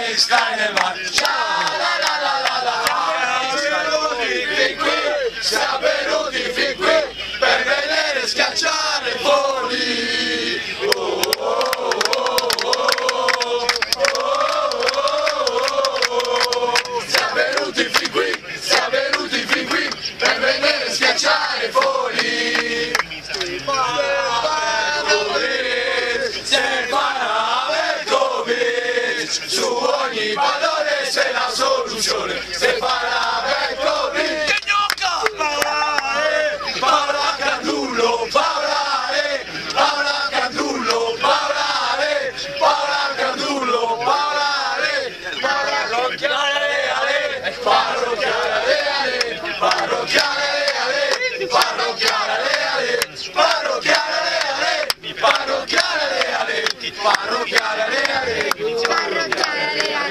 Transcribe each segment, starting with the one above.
che stai nel mare. Siamo venuti fin qui per vedere schiacciare Forlì. Siamo venuti fin qui per vedere schiacciare Forlì. Su ogni pallone c'è la soluzione. Stefano Beccovic. Paola Candullo, Paola Candullo,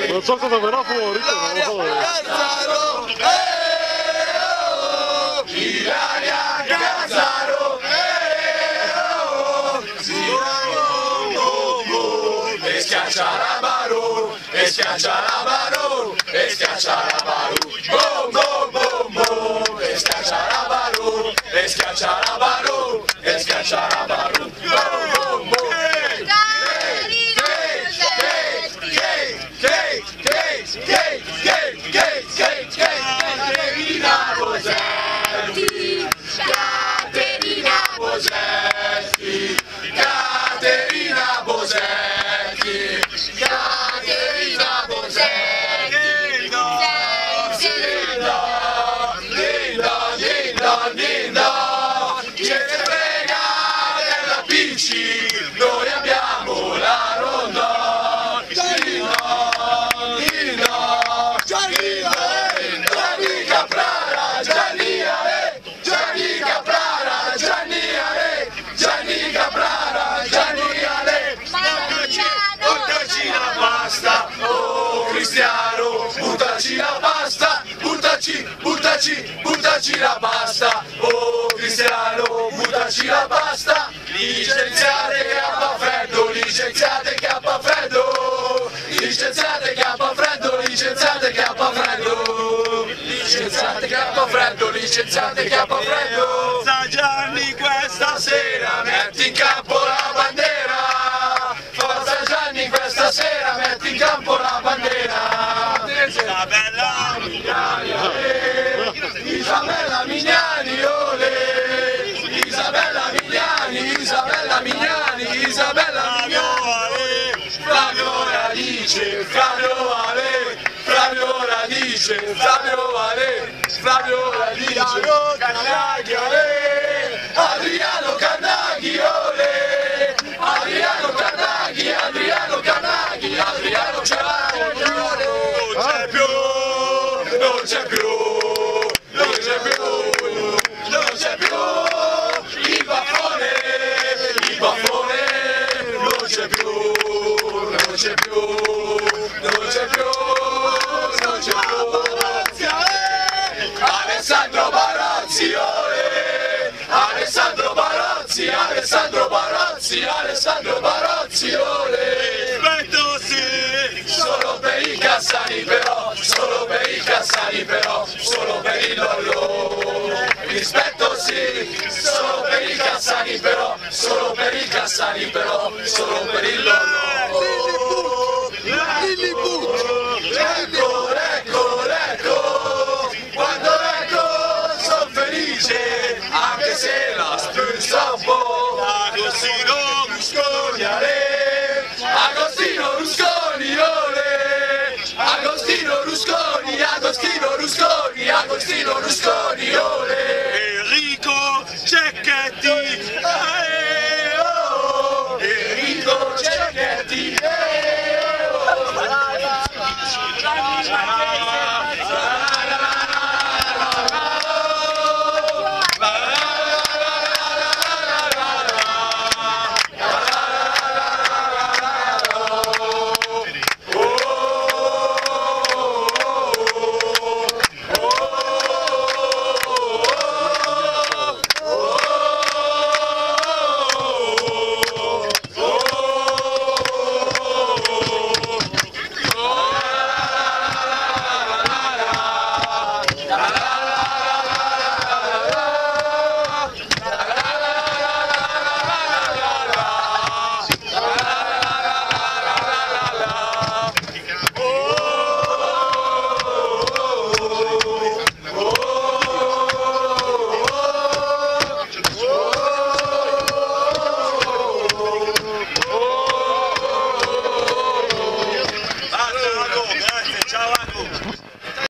non so cosa verrà fuori, però non lo so. Ilaria Gazzaro, e schiaccia la Barone, e schiaccia la Barone, e schiaccia la Barone, boom boom boom boom, e schiaccia la Barone, e schiaccia la Barone, e schiaccia la Barone, boom boom boom. Caterina Bosetti, Caterina Bosetti, Ninda, che ne frega della PC, noi abbiamo la ronda, Gianni Caprara, Gianni Caprara, buttaci la pasta, oh Cristiano, buttaci la pasta, buttaci la pasta, oh Cristiano, buttaci la pasta, licenziate che a freddo, licenziate che a freddo, licenziate che a freddo, licenziate che a freddo, licenziate che a freddo, licenziate che a freddo. Sa Gianni questa Stasera metti in campo la bandera, forza Gianni questa sera metti in campo la bandera. Isabella Mignani, Isabella Mignani, ole, Isabella Mignani, Isabella Mignani, Isabella Mignani, Flavio Radice, Flavio Ale, Flavio Radice, Flavio Ale, Flavio Radice, Carnaghi, ole, Adriano Carnaghi, ole, Adriano Carnaghi, Adriano Carnaghi, Adriano Carnaghi, non c'è più, non c'è più, non c'è più, non c'è più, il baffone, non c'è più, non c'è più, non c'è più, non c'è più, Alessandro Barozzi, ole, Alessandro Barozzi, Alessandro Barozzi, Alessandro Barozzi, ole, rispetto sì, solo per i Cassani però, solo per i Cassani però, solo per il lollo, rispetto sì, solo per i Cassani però, solo per i Cassani però, solo per il lollo. Ecco, quando ecco sono felice, anche se la spuzza un po'. Agostino Rusconi, ale, Agostino Rusconi, ole, Agostino Rusconi, Agostino Rusconi, Agostino Rusconi, ole. Enrico Cecchetti,